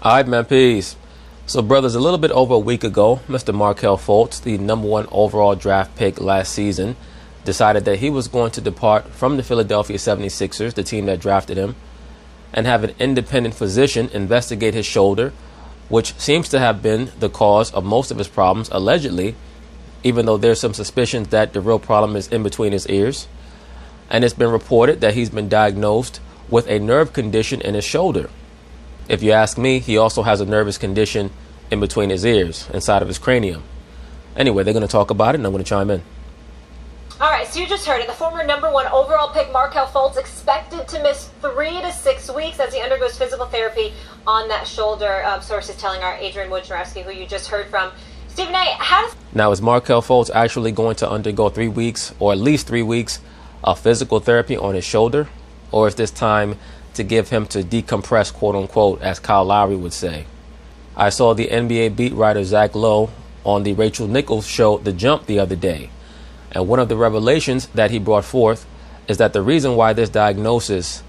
All right, man, peace. So, brothers, a little bit over a week ago, Mr. Markelle Fultz, the #1 overall draft pick last season, decided that he was going to depart from the Philadelphia 76ers, the team that drafted him, and have an independent physician investigate his shoulder, which seems to have been the cause of most of his problems, allegedly, even though there's some suspicions that the real problem is in between his ears. And it's been reported that he's been diagnosed with a nerve condition in his shoulder. If you ask me, he also has a nervous condition in between his ears, inside of his cranium. Anyway, they're going to talk about it, and I'm going to chime in. All right, so you just heard it. The former #1 overall pick, Markelle Fultz, expected to miss 3 to 6 weeks as he undergoes physical therapy on that shoulder. Sources telling our Adrian Wojnarowski, who you just heard from. Stephen A., Now, is Markelle Fultz actually going to undergo 3 weeks, or at least 3 weeks, of physical therapy on his shoulder? Or is this time to give him to decompress, quote unquote, as Kyle Lowry would say? I saw the NBA beat writer Zach Lowe on the Rachel Nichols show The Jump the other day. And one of the revelations that he brought forth is that the reason why this diagnosis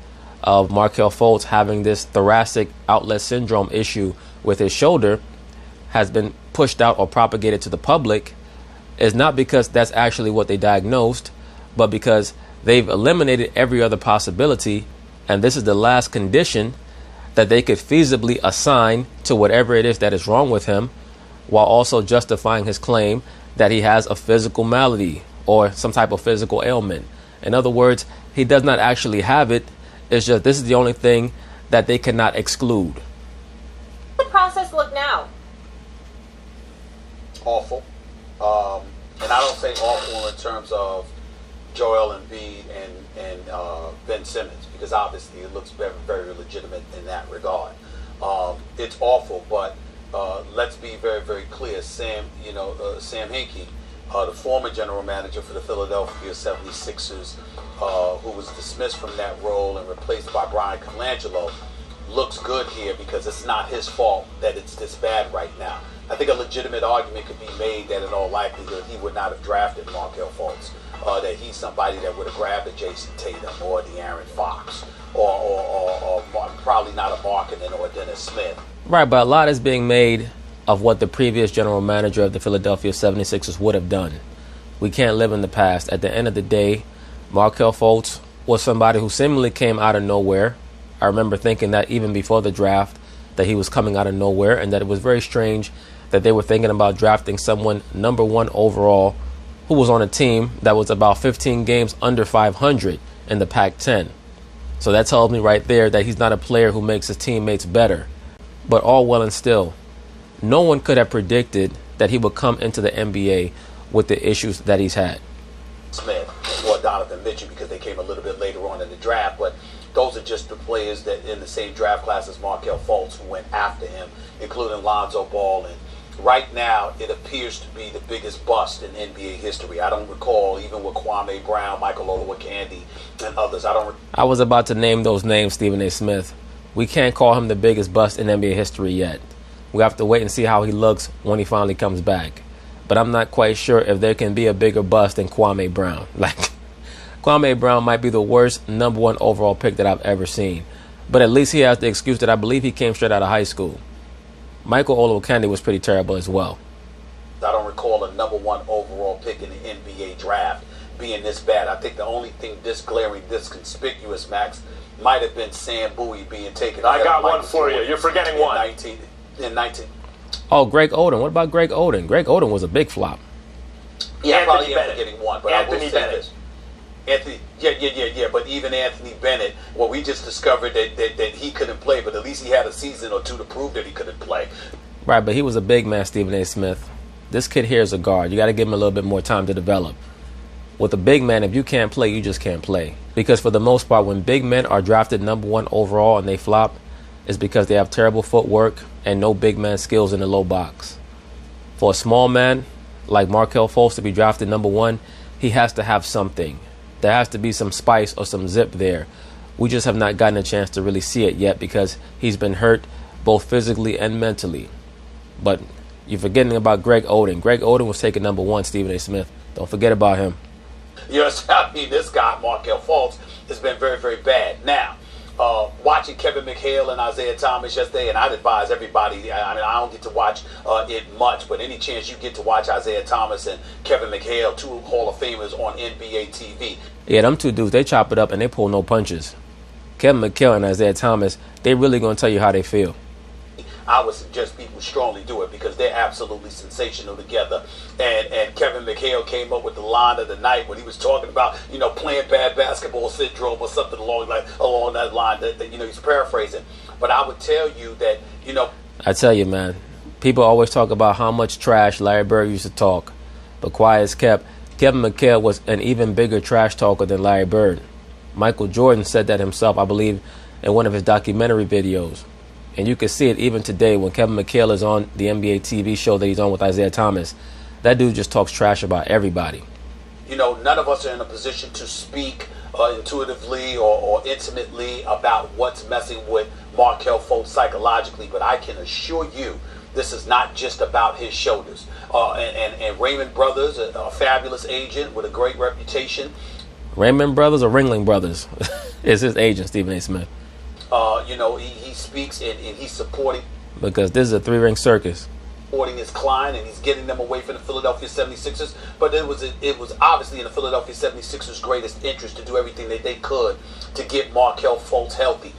of Markelle Fultz having this thoracic outlet syndrome issue with his shoulder has been pushed out or propagated to the public is not because that's actually what they diagnosed, but because they've eliminated every other possibility, and this is the last condition that they could feasibly assign to whatever it is that is wrong with him, while also justifying his claim that he has a physical malady or some type of physical ailment. In other words, he does not actually have it. It's just this is the only thing that they cannot exclude. How does the process look now? Awful. And I don't say awful in terms of Joel Embiid and Ben Simmons, because obviously it looks very, very legitimate in that regard. It's awful, but let's be very, very clear. Sam Hinkie, the former general manager for the Philadelphia 76ers, who was dismissed from that role and replaced by Brian Colangelo, looks good here because it's not his fault that it's this bad right now. I think a legitimate argument could be made that in all likelihood he would not have drafted Markelle Fultz, that he's somebody that would have grabbed a Jason Tatum or De'Aaron Fox or probably not a Markkanen or a Dennis Smith. Right, but a lot is being made of what the previous general manager of the Philadelphia 76ers would have done. We can't live in the past. At the end of the day, Markelle Fultz was somebody who seemingly came out of nowhere. I remember thinking that even before the draft that he was coming out of nowhere, and that it was very strange that they were thinking about drafting someone #1 overall who was on a team that was about 15 games under 500 in the Pac-10. So that tells me right there that he's not a player who makes his teammates better. But all well and still, no one could have predicted that he would come into the NBA with the issues that he's had. Smith or Donovan Mitchell, because they came a little bit later on in the draft, but those are just the players that in the same draft class as Markelle Fultz who went after him, including Lonzo Ball. And right now, it appears to be the biggest bust in NBA history. I don't recall, even with Kwame Brown, Michael Olowokandi, and others. I was about to name those names, Stephen A. Smith. We can't call him the biggest bust in NBA history yet. We have to wait and see how he looks when he finally comes back. But I'm not quite sure if there can be a bigger bust than Kwame Brown. Like, Kwame Brown might be the worst #1 overall pick that I've ever seen. But at least he has the excuse that I believe he came straight out of high school. Michael Olowokandi was pretty terrible as well. I don't recall a #1 overall pick in the NBA draft being this bad. I think the only thing this glaring, this conspicuous, Max, might have been Sam Bowie being taken. I got one for you. You're forgetting one. In 19. Oh, Greg Oden. What about Greg Oden? Greg Oden was a big flop. Yeah, probably am forgetting one, but Anthony I will say Bennett. this. Yeah. But even Anthony Bennett, well, we just discovered that he couldn't play, but at least he had a season or two to prove that he couldn't play. Right, but he was a big man, Stephen A. Smith. This kid here is a guard. You got to give him a little bit more time to develop. With a big man, if you can't play, you just can't play. Because for the most part, when big men are drafted #1 overall and they flop, it's because they have terrible footwork and no big man skills in the low box. For a small man like Markelle Fultz to be drafted #1, he has to have something. There has to be some spice or some zip there. We just have not gotten a chance to really see it yet because he's been hurt both physically and mentally. But you're forgetting about Greg Oden. Greg Oden was taken #1, Stephen A. Smith. Don't forget about him. Yes, I mean, this guy, Markelle Fultz, has been very, very bad. Now, watching Kevin McHale and Isaiah Thomas yesterday, and I'd advise everybody. I mean, I don't get to watch it much, but any chance you get to watch Isaiah Thomas and Kevin McHale, two Hall of Famers on NBA TV. Yeah, them two dudes, they chop it up and they pull no punches. Kevin McHale and Isaiah Thomas, they really going to tell you how they feel. I would suggest people strongly do it because they're absolutely sensational together. And Kevin McHale came up with the line of the night when he was talking about, playing bad basketball syndrome or something along that line that he's paraphrasing. But I would tell you that, I tell you, man, people always talk about how much trash Larry Bird used to talk. But quiet as kept, Kevin McHale was an even bigger trash talker than Larry Bird. Michael Jordan said that himself, I believe, in one of his documentary videos. And you can see it even today when Kevin McHale is on the NBA TV show that he's on with Isaiah Thomas. That dude just talks trash about everybody. None of us are in a position to speak intuitively or intimately about what's messing with Markelle Fultz psychologically, but I can assure you this is not just about his shoulders. And Raymond Brothers, a fabulous agent with a great reputation. Raymond Brothers or Ringling Brothers is his agent, Stephen A. Smith. He speaks and he's supporting. Because this is a three-ring circus. Supporting his client, and he's getting them away from the Philadelphia 76ers. But it was obviously in the Philadelphia 76ers' greatest interest to do everything that they could to get Markelle Fultz healthy.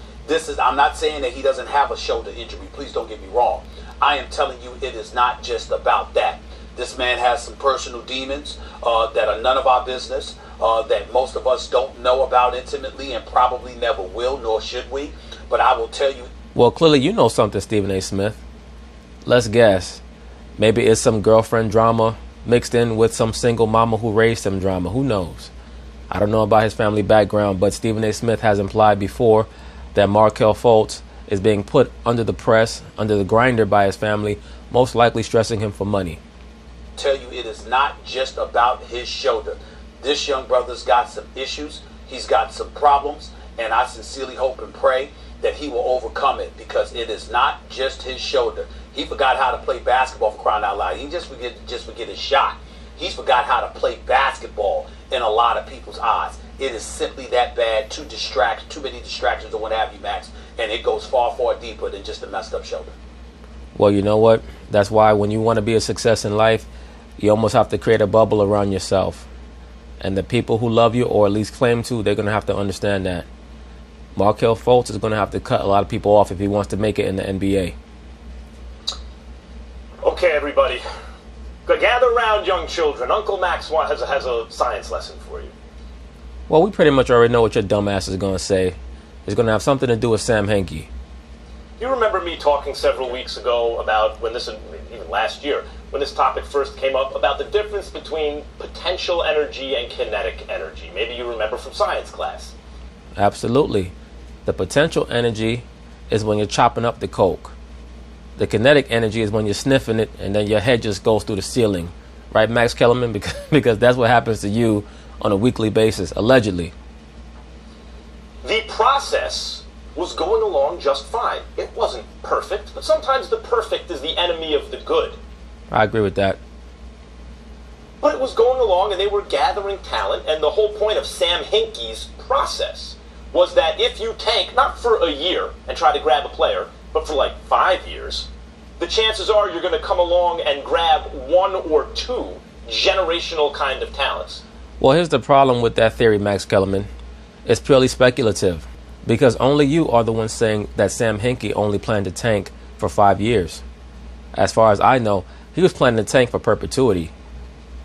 I'm not saying that he doesn't have a shoulder injury. Please don't get me wrong. I am telling you it is not just about that. This man has some personal demons that are none of our business, that most of us don't know about intimately and probably never will, nor should we. But I will tell you. Well, clearly you know something, Stephen A. Smith. Let's guess. Maybe it's some girlfriend drama mixed in with some single mama who raised him drama. Who knows? I don't know about his family background, but Stephen A. Smith has implied before that Markelle Fultz is being put under the press, under the grinder by his family, most likely stressing him for money. Tell you it is not just about his shoulder. This young brother's got some issues. He's got some problems, and I sincerely hope and pray that he will overcome it because it is not just his shoulder. He forgot how to play basketball, for crying out loud. He didn't just forget his shot. He's forgot how to play basketball in a lot of people's eyes. It is simply that bad. Too many distractions or what have you, Max, and it goes far, far deeper than just a messed up shoulder. Well, you know what? That's why when you want to be a success in life, you almost have to create a bubble around yourself. And the people who love you, or at least claim to, they're going to have to understand that. Markelle Fultz is going to have to cut a lot of people off if he wants to make it in the NBA. Okay, everybody. Gather around, young children. Uncle Max has a science lesson for you. Well, we pretty much already know what your dumbass is going to say. It's going to have something to do with Sam Hinkie. You remember me talking several weeks ago about even last year, when this topic first came up, about the difference between potential energy and kinetic energy. Maybe you remember from science class. Absolutely. The potential energy is when you're chopping up the coke. The kinetic energy is when you're sniffing it and then your head just goes through the ceiling. Right, Max Kellerman? Because that's what happens to you on a weekly basis, allegedly. The process was going along just fine. It wasn't perfect, but sometimes the perfect is the enemy of the good. I agree with that. But it was going along and they were gathering talent, and the whole point of Sam Hinkie's process was that if you tank, not for a year and try to grab a player, but for like 5 years, the chances are you're going to come along and grab one or two generational kind of talents. Well, here's the problem with that theory, Max Kellerman. It's purely speculative, because only you are the one saying that Sam Hinkie only planned to tank for 5 years. As far as I know, he was planning to tank for perpetuity,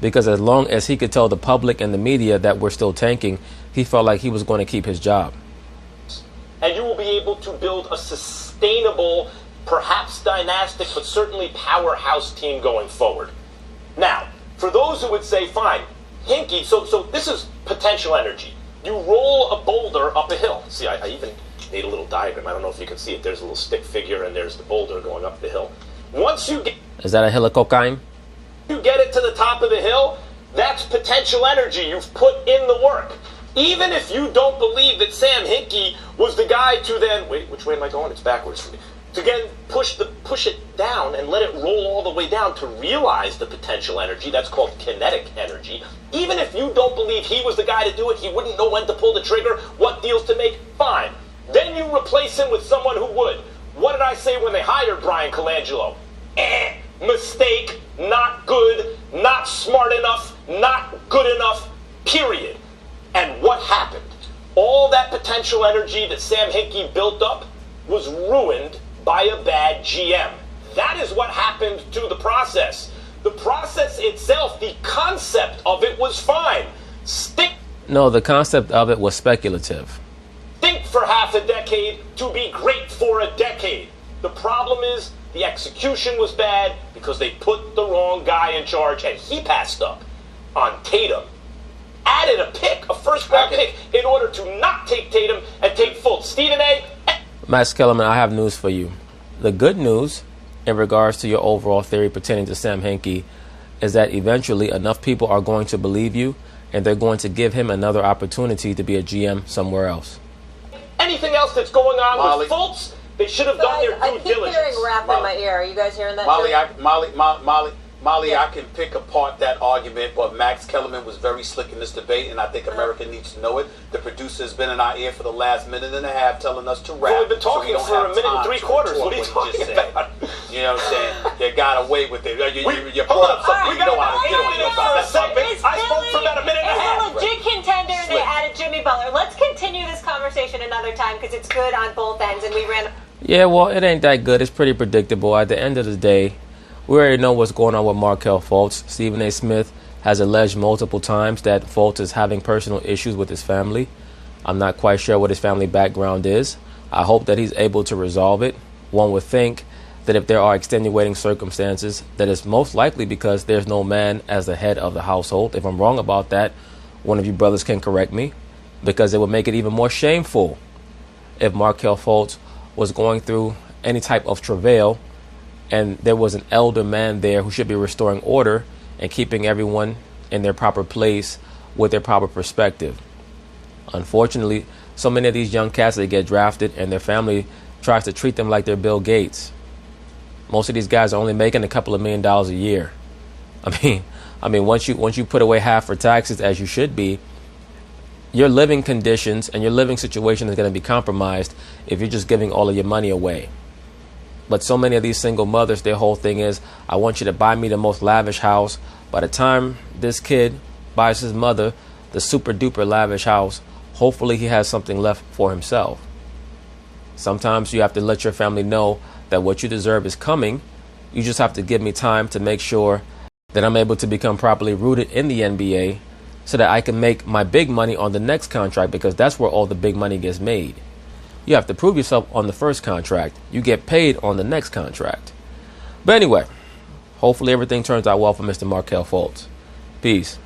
because as long as he could tell the public and the media that we're still tanking, he felt like he was going to keep his job. And you will be able to build a sustainable, perhaps dynastic, but certainly powerhouse team going forward. Now, for those who would say, fine, Hinkie, so this is potential energy. You roll a boulder up a hill. See, I even made a little diagram. I don't know if you can see it. There's a little stick figure, and there's the boulder going up the hill. Once you get... Is that a hill of cocaine? You get it to the top of the hill, that's potential energy. You've put in the work. Even if you don't believe that Sam Hinkie was the guy to then... Wait, which way am I going? It's backwards for me. To again push it down and let it roll all the way down to realize the potential energy. That's called kinetic energy. Even if you don't believe he was the guy to do it, he wouldn't know when to pull the trigger, what deals to make, fine. Then you replace him with someone who would. What did I say when they hired Brian Colangelo? Mistake, not good, not smart enough, not good enough, period. And what happened? All that potential energy that Sam Hinkie built up was ruined by a bad GM. That is what happened to the process. The process itself, the concept of it was fine. No, the concept of it was speculative. Think for half a decade to be great for a decade. The problem is the execution was bad because they put the wrong guy in charge and he passed up on Tatum. Added a pick, a first-round pick, in order to not take Tatum and take Fultz. Stephen A. Max Kellerman, I have news for you. The good news in regards to your overall theory pertaining to Sam Hinkie is that eventually enough people are going to believe you and they're going to give him another opportunity to be a GM somewhere else. Anything else that's going on with Fultz, they should have done their due I keep diligence. hearing rap in my ear. Are you guys hearing that? Molly, I can pick apart that argument, but Max Kellerman was very slick in this debate, and I think America needs to know it. The producer's been in our ear for the last minute and a half telling us to rap. Well, we've been talking so for a minute and three-quarters. What are you talking about? You know what I'm saying? You got away with it. You Hold brought up on. something We you know got how to get about 8 away minutes with. for a That's segment. Is I spoke for about a minute and a half. It's a legit contender, and they added Jimmy Butler. Let's continue this conversation another time because it's good on both ends, and we ran. Yeah, well, it ain't that good. It's pretty predictable. At the end of the day, we already know what's going on with Markelle Fultz. Stephen A. Smith has alleged multiple times that Fultz is having personal issues with his family. I'm not quite sure what his family background is. I hope that he's able to resolve it. One would think that if there are extenuating circumstances, that it's most likely because there's no man as the head of the household. If I'm wrong about that, one of you brothers can correct me, because it would make it even more shameful if Markelle Fultz was going through any type of travail and there was an elder man there who should be restoring order and keeping everyone in their proper place with their proper perspective. Unfortunately, so many of these young cats, they get drafted and their family tries to treat them like they're Bill Gates. Most of these guys are only making a couple of $1 million a year. I mean, once you put away half for taxes, as you should be, your living conditions and your living situation is going to be compromised if you're just giving all of your money away. But so many of these single mothers, their whole thing is, I want you to buy me the most lavish house. By the time this kid buys his mother the super duper lavish house, hopefully he has something left for himself. Sometimes you have to let your family know that what you deserve is coming. You just have to give me time to make sure that I'm able to become properly rooted in the NBA so that I can make my big money on the next contract, because that's where all the big money gets made. You have to prove yourself on the first contract. You get paid on the next contract. But anyway, hopefully everything turns out well for Mr. Markelle Fultz. Peace.